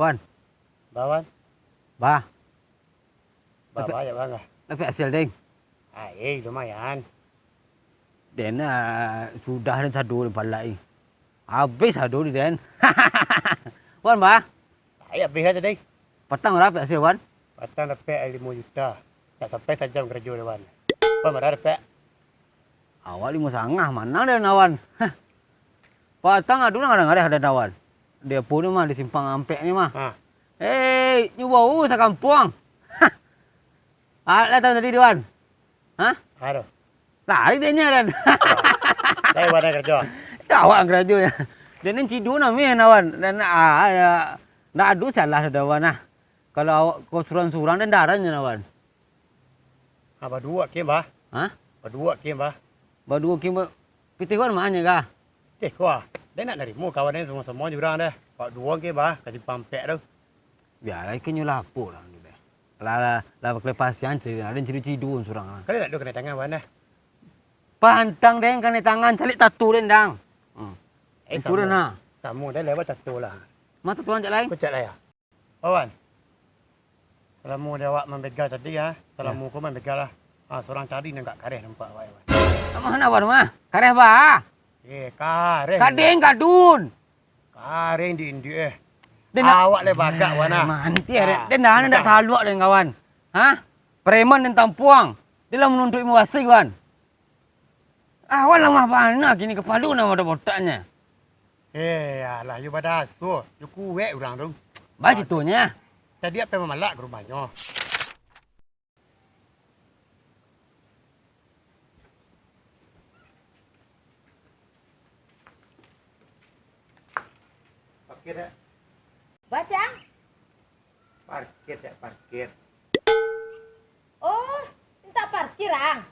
Wan, Bawan, bah, bawa ya bang. tapi hasil ding. Lumayan. Den sudah dan sadu di balai. Habis sadu di den. Wan, bah, Ay, habis aja deh. petang berapa hasil Wan? Patang dapat 5 juta. Tak sampai sejam kerja dewan. Wan, mana dapat? Awal 5,5 mana ada nawan. Patang aduh ada nawan. Dia pun mah di simpang ampek ni mah. Ha. Nyu sakampung. Datang tadi Dewan. Hah? Aduh. Lari dia nya dan. Saya mana kerja? Awak kerja ya. Dia ni cidu namanya nawan. Dan nak adu salah Dewan nah. Kalau awak kau surang-surang dan darahnya nawan. Apa dua kim bah? Hah? Berdua kim bah? Berdua kim pitiwan mahnya kah? Kuah. Dia nak narimu kawan ni semua jurang dah. Pak dua kim bah, kasih pampek tu. Biarlah ikan lapo lah. Lah kelepasan cerita ada cidu surang. Kali nak dua kena tangan mana? Pantang deng kena tangan calik tatu dendang. Turun ha. Samu dah lewat satu lah. Mata tuan cak lain. Kau cak lah ya? Bawan. Selamu dia awak membegal tadi ya. Selamu kau membegal lah. Seorang tadi nak kareh nampak awak. Mana wan mah? Kareh ba? Kareh. Kadeng kadun. Kareh di India. Awak le bagak wana. Manti ada. Den dah nak taluk dengan kawan. Hah? Preman dan tampuang. Dia lah menuntut ilmu wasik wan. Awan lamah mana kini kepalu nama ada botaknya. Alah, you pada asuh. You kuek orang tu. Baca itunya. Tadi apa memalak ke rumahnya? Parkir tak? Bacang? Parkir tak? Parkir. Oh, minta parkir ang.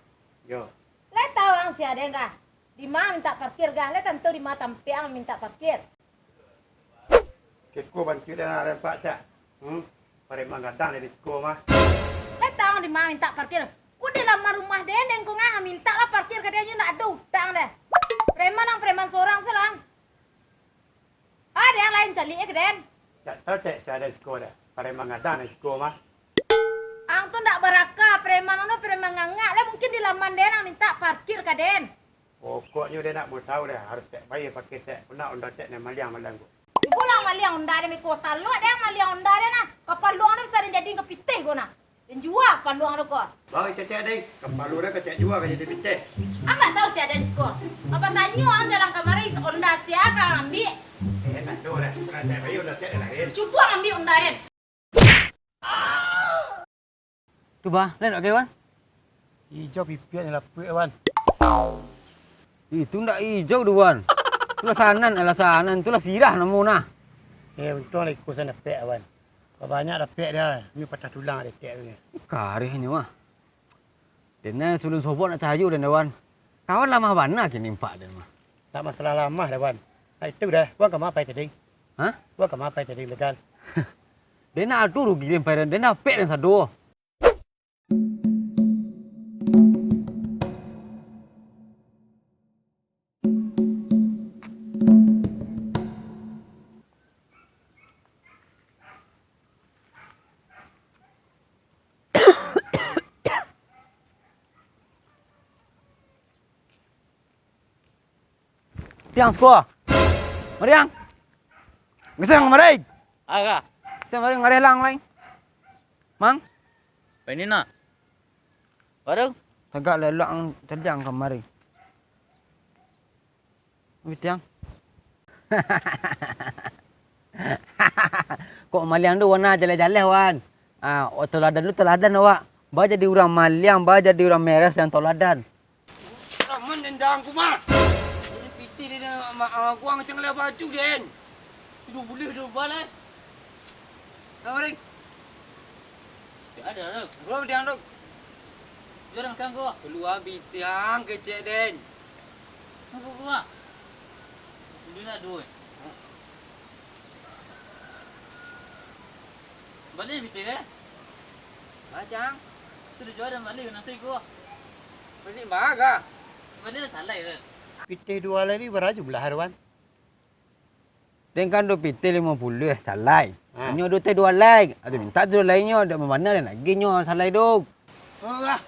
Yo. Le tahu ang si ada enggak? Di mana minta parkir gah? Le tentu di mana tampiang minta parkir. Keko bantu dah nak rempak tak? Pare mangadang dari sekolah mah. Le tahu di mana minta parkir? Udah lama rumah deneng kau ngah minta lah parkir ke dia nak ada utang deh. Preman seorang selang. Ada yang lain cari ke den? Tak tahu tak saya ada sekolah dah. Pare mangadang dari sekolah mah. Ang tu nak berakah preman ngangak. Le mungkin di laman den ang minta parkir ke den. Pokoknya dia nak mau tahu dah harus tak bayar pakai tak. Nak undak tak nak maliang malang. Pulang maliang unda ada kota lu ada yang maliang unda ada na. Kapal luang ni bisa jadi ngepitih guna. Dan jual kapal luang tu kau. Bawa cecek deh. Kapal lu dah kecek jual kerja di piteh. Ang nak tahu si ada di sekolah. Apa tanya ang jalan kamari unda siapa ambil. Tak tahu dah. Kerana tak bayar undak tak nak lain. Cuba ambil unda den. Tu bah, lain okey wan. Hijau pipian ni lapuk wan. Itu ndak hijau tu wan. Itulah sanan, itulah sirah namuna. Untung lagi kuasa dapat wan. Banyak dapat dia. Ni patah tulang ada tak ni. Karihnya mah. Dena sulun sobot nak cahayu dan wan. Kawan lama mana kini impak dan mah. Tak masalah lama dah wan. Itu dah. Wan ke apa tadi? Hah? Wan ke apa tadi legal? Dena adu rugi dan pairan. Dena pek dan sadu. Tiang sekolah. Mariang. Ngeseng mari. Aga, Ngeseng mari ngare lang lain. Mang, ini nak. Baru? tagak lelang terjang kemari. Tiang. Kok maliang tu warna jalan-jalan wan. Teladan awak. Ba jadi orang maliang, ba jadi orang meres yang teladan. Ramun jang ku mah. Piti dia aku ang tengah baju den. Hidup boleh hidup balik. Mari. Ada ada. Belum diang dok. Jangan kan kau. Keluar bitiang kecek den. Kau kau. Ini nak duit. Balik bitir eh. Bajang. Tu dah jual dah balik nasi kau. Masih baga. Balik dah salah ya. Piti dua lagi berapa jumlah harwan? Dengan do piti 50 salai. Ha. Nyo tu teh 2 like. Ada minta 2 like nyo, dak mana dan lagi nyo salah duk. Lah.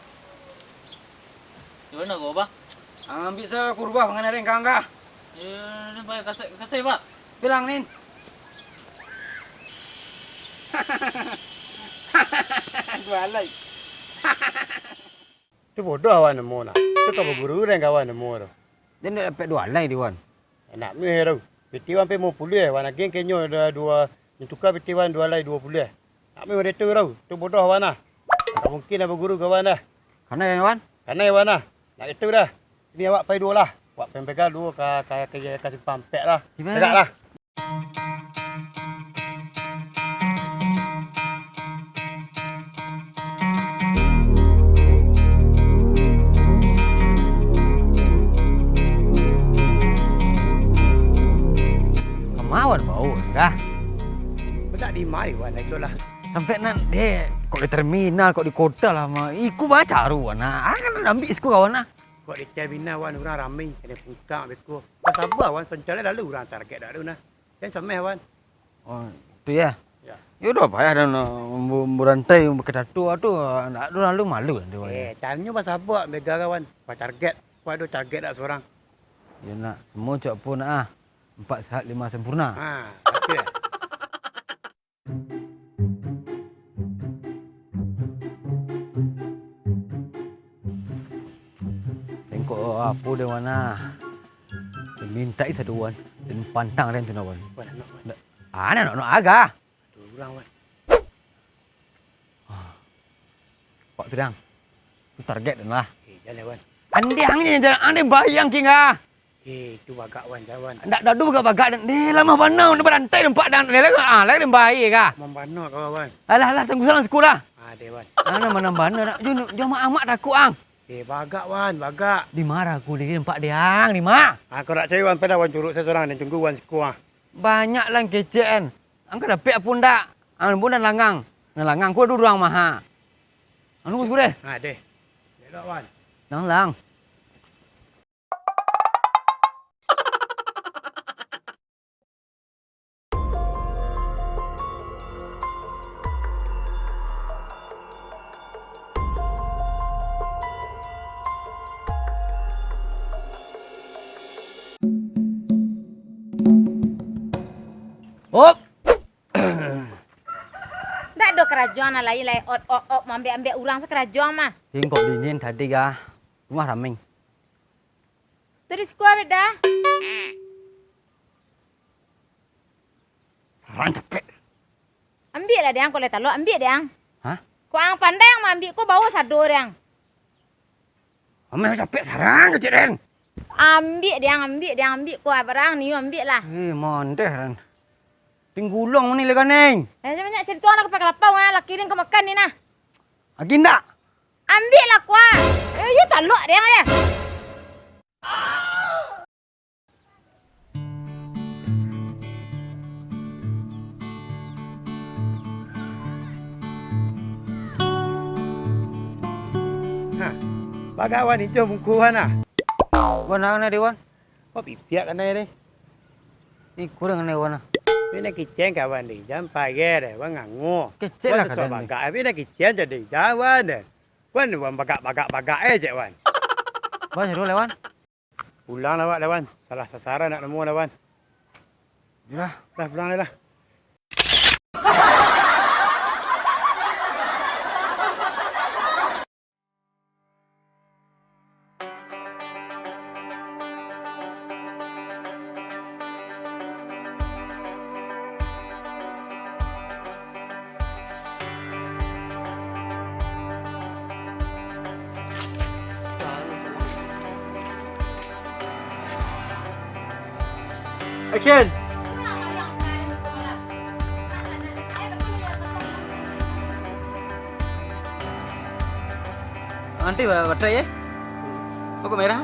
Di mana gua, Bang? Ambil sa kurba pangan ring kang ka. Ini pakai kasih, Pak. Bilang nin. Dua like. Tu bodoh awan nemu nak. Tu kau berguru reng kawan nemu tu. Dan dak dapat 2 like dia wan. Nak meh tu. Piti wan pe mau pulih. Wan lagi kenyo ada 2 ni tukar piti wan 2 lai 20. Nak meh dia tu tau. Tu bodoh wan lah. Tak mungkin nak berguru kawan dah. Kana yang wan? Karena wan lah. Nak itu dah. Ini awak pai 2 lah. Awak pegang 2 kasih pampek lah. Tegak lah. Kemawan bau dah. Tak di mai wan itu lah. Sampai nan deh kok di terminal kok di kota lah mah. Iku baca ru wana. Akan ambil isku kawan nah. Kau di terminal wan orang ramai kena pungkang beku. Pas sabar wan soncale lalu orang target dak tu nah. Kan sameh wan. Oh, tu ya. Ya. Yaudah payah dan berantai kedatu tu nak lalu malu kan dia. Tanya pas sabar mega kawan. Pas target. Kau ada target dak seorang. Ya nak semua cak pun ah. 4 sihat 5 sempurna. Ha, okey. Tengok apa dia mana. Dia minta satu wan. Dan pantang dia tu nak wan. Wan nak wan. Nak agak. Tu orang wan. Pak Tudang. Tu target dah lah. Jalan wan. Andiangnya jalan ande bayang kinga. Tu bagak wan jawan. Ndak dah dua bagak dan dia lama panau dia berantai tempat dan dia lagi baik ka. Membana kau wan. Alah tunggu salah sekolah. Dewan. Mana mana nak jom amak dah ku ang. Bagak wan, bagak. Di marah aku di tempat dia ang di ma. Kau nak cari wan pada wan curuk saya seorang dan tunggu wan sekolah. Banyak lah kecen. Angka dapat pun dak. Ang pun dan langang. Langang ku dulu orang maha. Anu ku deh. Deh. Elok wan. Lang. Op. Tak ada kerajaan lain ot ambil orang sekerajaan mah. Tengok dingin tadi ka. Rumah ramai. Terus kuah beda. Sarang capek. Ambil lah dia, kau lihat lo, ambil dia. Hah? Kau ang pandai yang ambil, kau bawa sado dia. Amai capek sarang kecil den. Ambil dia, kau barang ni ambil lah. Mondeh dan. Tinggulong ni lega neng. Banyak cerita anak pakai lapau ah, laki dia kau makan ni nah. Aginda. Ambil lah kuah. You tak lo dia ya. Bagak wan hijau muka wan ah. Wan nak dewan. Kau pipiak kan ni. Ni kurang ni wan. Ini kicen kawan ni. Jangan pagi deh, wan ngangu. Kecil lah kan. kadang. Bagak, ini kicen jadi jawan deh. Wan bagak aja wan. Wan jero lewan. Pulang lah wan. Salah sasaran nak nemu lah wan. Dah. Dah pulang lah. Action. Nanti baterai ya. Kok merah?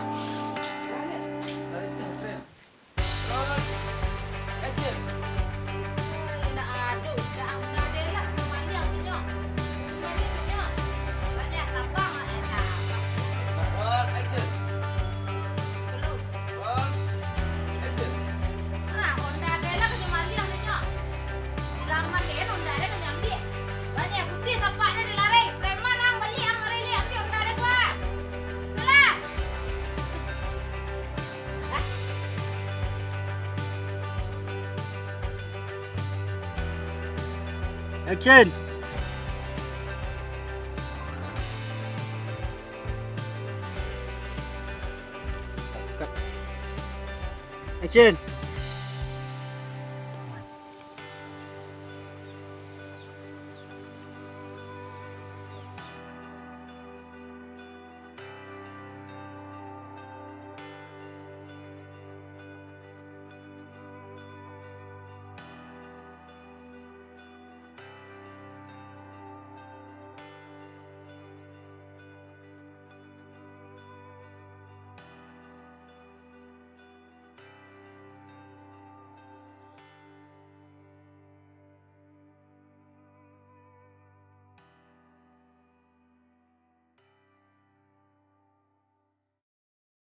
Action. Action.